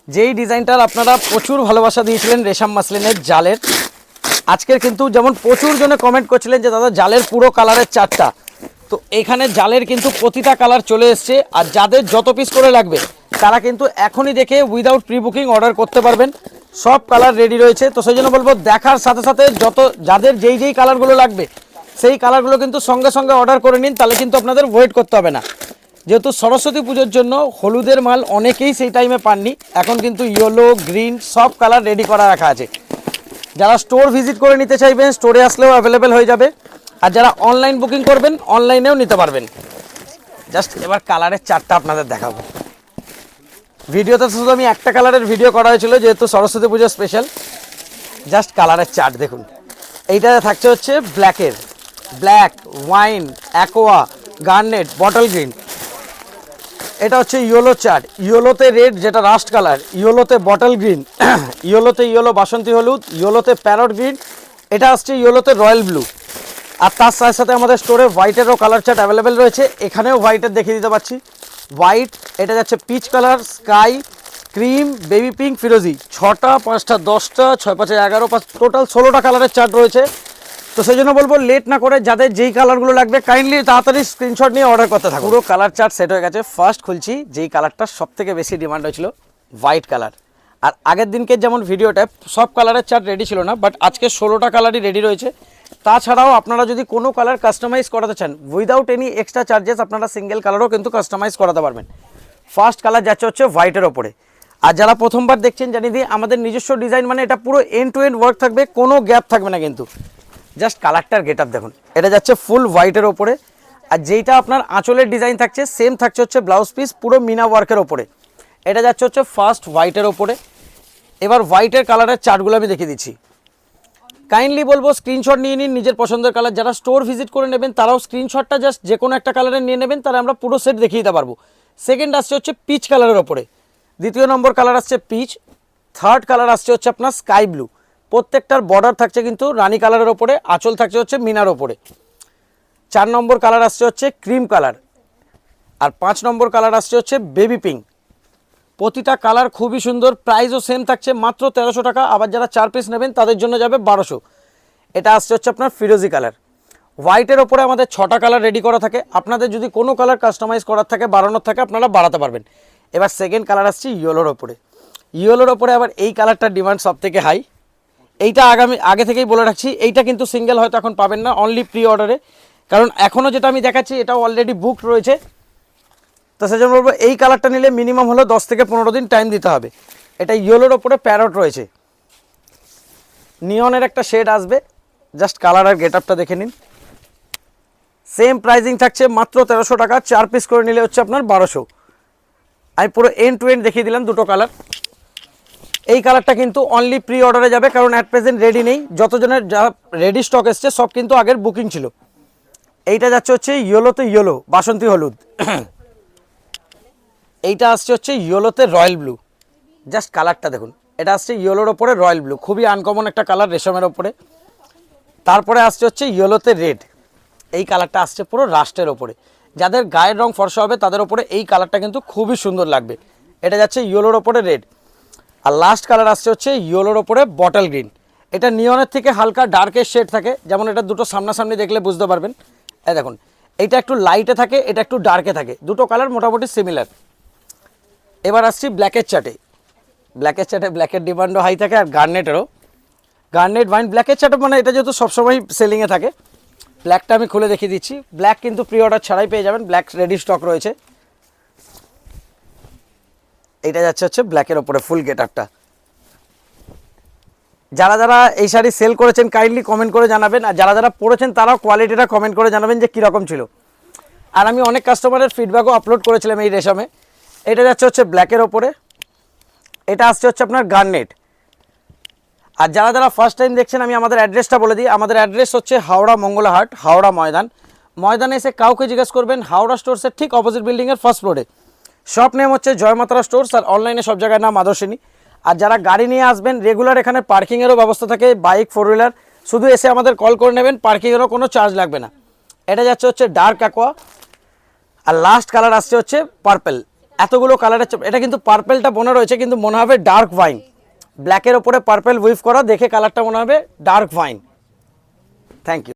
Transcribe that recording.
যেই ডিজাইনটার আপনারা প্রচুর ভালোবাসা দিয়েছিলেন রেশম মাসলিনের জালের, আজকের কিন্তু যেমন প্রচুর জনে কমেন্ট করছিলেন যে দাদা জালের পুরো কালারের চারটা, তো এখানে জালের কিন্তু প্রতিটা কালার চলে এসছে। আর যাদের যত পিস করে লাগবে তারা কিন্তু এখনই দেখে উইদাউট প্রি বুকিং অর্ডার করতে পারবেন। সব কালার রেডি রয়েছে, তো সেই জন্য বলবো দেখার সাথে সাথে যাদের যেই কালারগুলো লাগবে সেই কালারগুলো কিন্তু সঙ্গে সঙ্গে অর্ডার করে নিন, তাহলে কিন্তু আপনাদের ওয়েট করতে হবে না। যেহেতু সরস্বতী পুজোর জন্য হলুদের মাল অনেকেই সেই টাইমে পাননি, এখন কিন্তু ইয়েলো গ্রিন সব কালার রেডি করা রাখা আছে। যারা স্টোর ভিজিট করে নিতে চাইবেন স্টোরে আসলেও অ্যাভেলেবেল হয়ে যাবে, আর যারা অনলাইন বুকিং করবেন অনলাইনেও নিতে পারবেন। জাস্ট এবার কালারের চারটা আপনাদের দেখাবো। ভিডিওতে শুধু আমি একটা কালারের ভিডিও করা হয়েছিল যেহেতু সরস্বতী পুজো স্পেশাল। জাস্ট কালারের চার্ট দেখুন, এইটাতে থাকছে হচ্ছে ব্ল্যাকের, black, wine, aqua, garnet, bottle green. এটা হচ্ছে ইয়েলো চার্ট, ইয়েলোতে রেড যেটা রাস্ট কালার, ইয়েলোতে বটল গ্রিন, ইয়েলোতে ইয়েলো বাসন্তী হলুদ, ইয়েলোতে প্যারট গ্রিন, এটা আসছে ইয়েলোতে রয়্যাল ব্লু। আর তার সাথে সাথে আমাদের স্টোরে হোয়াইটেরও কালার চার্ট অ্যাভেলেবেল রয়েছে। এখানেও হোয়াইটের দেখিয়ে দিতে পারছি, হোয়াইট, এটা যাচ্ছে peach colour, sky, cream, baby pink, ফিরোজি। 6টা 5টা 10টা 6 5 11 5 টোটাল 16টা কালারের চার্ট রয়েছে। তো সেই জন্য বলবো লেট না করে যাদের যেই কালারগুলো লাগবে কাইন্ডলি তাড়াতাড়ি স্ক্রিনশট নিয়ে অর্ডার করতে থাকুন। পুরো কালার চার্ট সেট হয়ে গেছে। ফার্স্ট খুলছি, যেই কালারটা সব থেকে বেশি ডিমান্ড হয়েছিল হোয়াইট কালার। আর আগের দিনকে যেমন ভিডিওটা সব কালারের চার্ট রেডি ছিল না, বাট আজকে 16টা কালারই রেডি রয়েছে। তাছাড়াও আপনারা যদি কোনো কালার কাস্টমাইজ করাতে চান উইদাউট এনি এক্সট্রা চার্জেস আপনারা সিঙ্গেল কালারও কিন্তু কাস্টমাইজ করাতে পারবেন। ফার্স্ট কালার যাচ্ছে হচ্ছে হোয়াইটের ওপরে। আর যারা প্রথমবার দেখছেন জানিয়ে দিই আমাদের নিজস্ব ডিজাইন, মানে এটা পুরো এন্ড টু এন্ড ওয়ার্ক থাকবে, কোনো গ্যাপ থাকবে না কিন্তু। জাস্ট কালারটার গেট আপ দেখুন, এটা যাচ্ছে ফুল হোয়াইটের ওপরে। আর যেইটা আপনার আঁচলের ডিজাইন থাকছে সেম থাকছে হচ্ছে ব্লাউজ পিস পুরো মিনা ওয়ার্কের ওপরে। এটা যাচ্ছে হচ্ছে ফার্স্ট হোয়াইটের ওপরে। এবার হোয়াইটের কালারের চার্টগুলো আমি দেখিয়ে দিচ্ছি। কাইন্ডলি বলবো স্ক্রিনশট নিয়ে নিন নিজের পছন্দের কালার। যারা স্টোর ভিজিট করে নেবেন তারাও স্ক্রিনশটটা জাস্ট যে কোনো একটা কালারের নিয়ে নেবেন, তাহলে আমরা পুরো সেট দেখিয়ে দিতে পারবো। সেকেন্ড আসছে হচ্ছে পিচ কালারের ওপরে, দ্বিতীয় নম্বর কালার আসছে পিচ, থার্ড কালার আসছে হচ্ছে আপনার স্কাই ব্লু। প্রত্যেকটার বর্ডার থাকছে কিন্তু রানী কালারের ওপরে, আঁচল থাকছে হচ্ছে মিনার ওপরে। 4 নম্বর কালার আসছে হচ্ছে ক্রিম কালার, আর 5 নম্বর কালার আসছে হচ্ছে বেবি পিঙ্ক। প্রতিটা কালার খুবই সুন্দর, প্রাইসও সেম থাকছে মাত্র 1300 টাকা। আবার যারা 4 পিস নেবেন তাদের জন্য যাবে 1200। এটা আসছে হচ্ছে আপনার ফিরোজি কালার। হোয়াইটের ওপরে আমাদের 6টা কালার রেডি করা থাকে, আপনাদের যদি কোনো কালার কাস্টমাইজ করার থাকে বাড়ানোর থাকে আপনারা বাড়াতে পারবেন। এবার সেকেন্ড কালার আসছে ইয়েলোর ওপরে। ইয়েলোর ওপরে আবার এই কালারটার ডিমান্ড সব থেকে হাই। এইটা আগে থেকেই বলে রাখছি, এইটা কিন্তু সিঙ্গেল হয়তো এখন পাবেন না, অনলি প্রি অর্ডারে, কারণ এখনও যেটা আমি দেখাচ্ছি এটাও অলরেডি বুকড রয়েছে। তো সেজন্য বলবো এই কালারটা নিলে মিনিমাম হলো 10 থেকে 15 দিন টাইম দিতে হবে। এটা ইয়েলোর ওপরে প্যারট রয়েছে, নিয়নের একটা শেড আসবে। জাস্ট কালার আর গেট আপটা দেখে নিন। সেম প্রাইজিং থাকছে মাত্র 1300 টাকা, 4 পিস করে নিলে হচ্ছে আপনার 1200। আমি পুরো এন্ড টু এন্ড দেখিয়ে দিলাম দুটো কালার। এই কালারটা কিন্তু অনলি প্রি অর্ডারে যাবে, কারণ অ্যাট প্রেজেন্ট রেডি নেই। যতজনের যা রেডি স্টক এসছে সব কিন্তু আগের বুকিং ছিল। এইটা যাচ্ছে হচ্ছে ইয়েলোতে ইয়েলো বাসন্তী হলুদ, এইটা আসছে হচ্ছে ইয়েলোতে রয়্যাল ব্লু। জাস্ট কালারটা দেখুন, এটা আসছে ইয়েলোর ওপরে রয়্যাল ব্লু, খুবই আনকমন একটা কালার রেশমের ওপরে। তারপরে আসছে হচ্ছে ইয়েলোতে রেড, এই কালারটা আসছে পুরো রাস্টের ওপরে। যাদের গায়ের রং ফর্সা হবে তাদের ওপরে এই কালারটা কিন্তু খুবই সুন্দর লাগবে। এটা যাচ্ছে ইয়েলোর ওপরে রেড। আর লাস্ট কালার আসছে হচ্ছে ইয়েলোর ওপরে বটল গ্রিন। এটা নিয়নের থেকে হালকা ডার্কের শেড থাকে, যেমন এটা দুটো সামনাসামনি দেখলে বুঝতে পারবেন। এই দেখুন, এইটা একটু লাইটে থাকে, এটা একটু ডার্কে থাকে, দুটো কালার মোটামুটি সিমিলার। এবার আসছি ব্ল্যাকের চার্টে। ব্ল্যাকের ডিমান্ডও হাই থাকে, আর গার্নেটেরও। গার্নেট ওয়াইন ব্ল্যাকের চার্টে মানে এটা যেহেতু সবসময় সেলিংয়ে থাকে। ব্ল্যাকটা আমি খুলে দেখিয়ে দিচ্ছি। ব্ল্যাক কিন্তু প্রি অর্ডার ছাড়াই পেয়ে যাবেন, ব্ল্যাক রেডি স্টক রয়েছে। এইটা যাচ্ছে হচ্ছে ব্ল্যাকের ওপরে ফুল গেট আপটা। যারা যারা এই শাড়ি সেল করেছেন কাইন্ডলি কমেন্ট করে জানাবেন, আর যারা যারা পরেছেন তারাও কোয়ালিটিটা কমেন্ট করে জানাবেন যে কীরকম ছিল। আর আমি অনেক কাস্টমারের ফিডব্যাকও আপলোড করেছিলাম এই রেশমে। এটা যাচ্ছে হচ্ছে ব্ল্যাকের ওপরে, এটা আসছে হচ্ছে আপনার গার্নেট। আর যারা যারা ফার্স্ট টাইম দেখছেন আমি আমাদের অ্যাড্রেসটা বলে দিই। আমাদের অ্যাড্রেস হচ্ছে হাওড়া মঙ্গলাহাট, হাওড়া ময়দানে এসে কাউকে জিজ্ঞেস করবেন হাওড়া স্টোরসের ঠিক অপোজিট বিল্ডিংয়ের ফার্স্ট ফ্লোরে। শপ নেম হচ্ছে জয়মাতারা স্টোর্স, আর অনলাইনে সব জায়গায় নাম আদর্শিনী। আর যারা গাড়ি নিয়ে আসবেন রেগুলার এখানে পার্কিংয়েরও ব্যবস্থা থাকে, বাইক 4 হুইলার, শুধু এসে আমাদের কল করে নেবেন, পার্কিংয়েরও কোনো চার্জ লাগবে না। এটা যাচ্ছে হচ্ছে ডার্ক অ্যাকোয়া, আর লাস্ট কালার আসছে হচ্ছে পার্পেল। এতগুলো কালারের এটা কিন্তু পার্পেলটা বোনা রয়েছে, কিন্তু মনে হবে ডার্ক ভাইন, ব্ল্যাকের ওপরে পার্পেল উইভ করা, দেখে কালারটা মনে হবে ডার্ক ভাইন। Thank you.